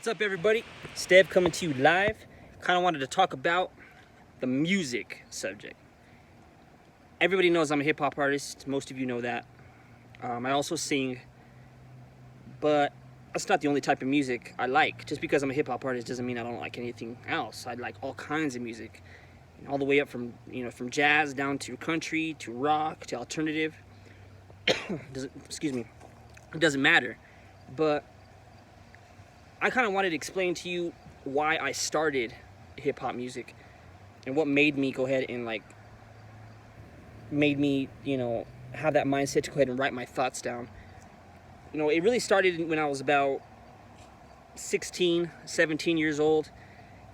What's up, everybody? Stev coming to you live. Kind of wanted to talk about the music subject. Everybody knows I'm a hip-hop artist. Most of you know that. I also sing, but that's not the only type of music I like. Just because I'm a hip-hop artist doesn't mean I don't like anything else. I like all kinds of music, all the way up from from jazz down to country to rock to alternative. Excuse me. It doesn't matter, but I kind of wanted to explain to you why I started hip-hop music and what made me go ahead and made me have that mindset to go ahead and write my thoughts down. It really started when I was about 16, 17 years old.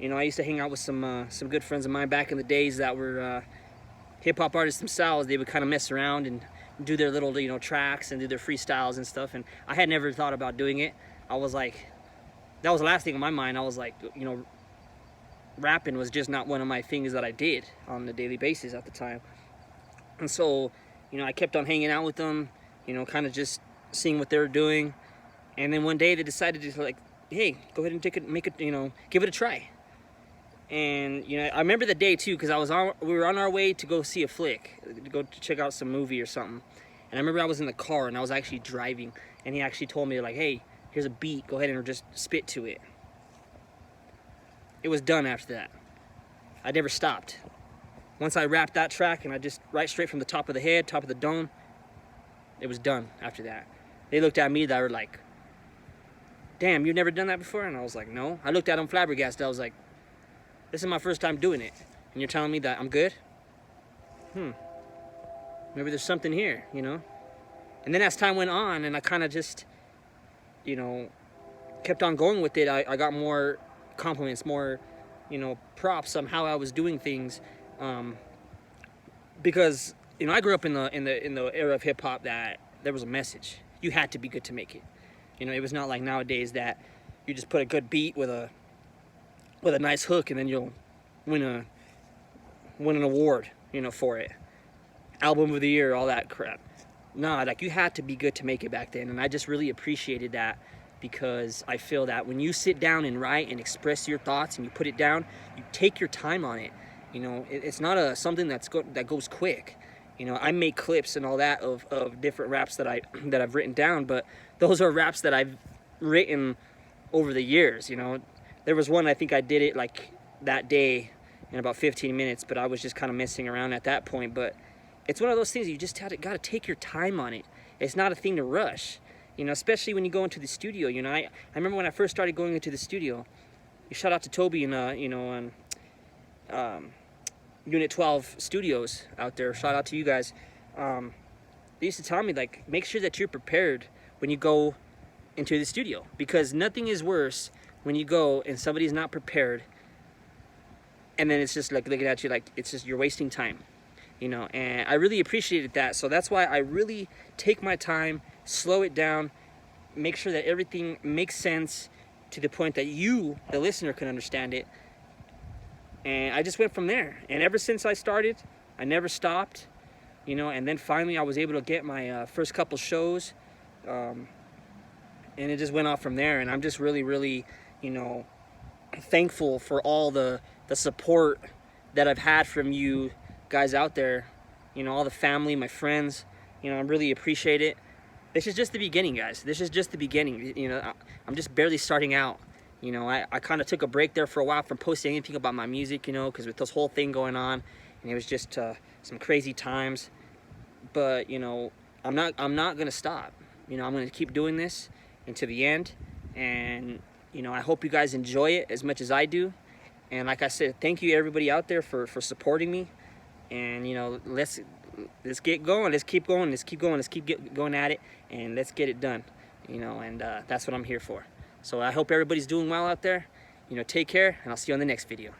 I used to hang out with some good friends of mine back in the days that were hip-hop artists themselves. They would kind of mess around and do their little tracks and do their freestyles and stuff, and I had never thought about doing it. I was like, that was the last thing on my mind. I was like, rapping was just not one of my things that I did on a daily basis at the time. And so, I kept on hanging out with them, kind of just seeing what they were doing. And then one day they decided to hey, go ahead and give it a try. And I remember the day too, because we were on our way to go see a flick, to go check out some movie or something. And I remember I was in the car and I was actually driving, and he actually told me hey, here's a beat, go ahead and just spit to it. It was done after that. I never stopped. Once I rapped that track and I just right straight from the top of the head, top of the dome, it was done after that. They looked at me, they were like, damn, you've never done that before? And I was like, no. I looked at them flabbergasted. I was like, this is my first time doing it, and you're telling me that I'm good? Maybe there's something here, And then as time went on and I kind of just kept on going with it, I got more compliments, more, props on how I was doing things, because I grew up in the era of hip hop that there was a message. You had to be good to make it. It was not like nowadays that you just put a good beat with a nice hook and then you'll win an award, for it. Album of the year, all that crap. No, you had to be good to make it back then, and I just really appreciated that, because I feel that when you sit down and write and express your thoughts and you put it down, you take your time on it. It's not something that goes quick. I make clips and all that of different raps that I've written down, but those are raps that I've written over the years. There was one, I think I did it that day in about 15 minutes, but I was just kind of messing around at that point. But it's one of those things you just got to take your time on it. It's not a thing to rush, especially when you go into the studio. I remember when I first started going into the studio. Shout out to Toby and on Unit 12 Studios out there. Shout out to you guys. They used to tell me make sure that you're prepared when you go into the studio, because nothing is worse when you go and somebody's not prepared, and then it's just looking at you it's just you're wasting time. And I really appreciated that. So that's why I really take my time, slow it down, make sure that everything makes sense to the point that you, the listener, can understand it. And I just went from there. And ever since I started, I never stopped, and then finally I was able to get my first couple shows, and it just went off from there. And I'm just really, really, thankful for all the support that I've had from you guys out there, all the family, my friends. I really appreciate it. This is just the beginning, guys. This is just the beginning. I'm just barely starting out. I kind of took a break there for a while from posting anything about my music, because with this whole thing going on, and it was just some crazy times. But I'm not gonna stop. I'm gonna keep doing this until the end, and I hope you guys enjoy it as much as I do. And like I said, thank you everybody out there for supporting me. And let's get going. Let's keep going. Let's keep going. Let's keep going at it, and let's get it done. And that's what I'm here for. So I hope everybody's doing well out there. Take care, and I'll see you on the next video.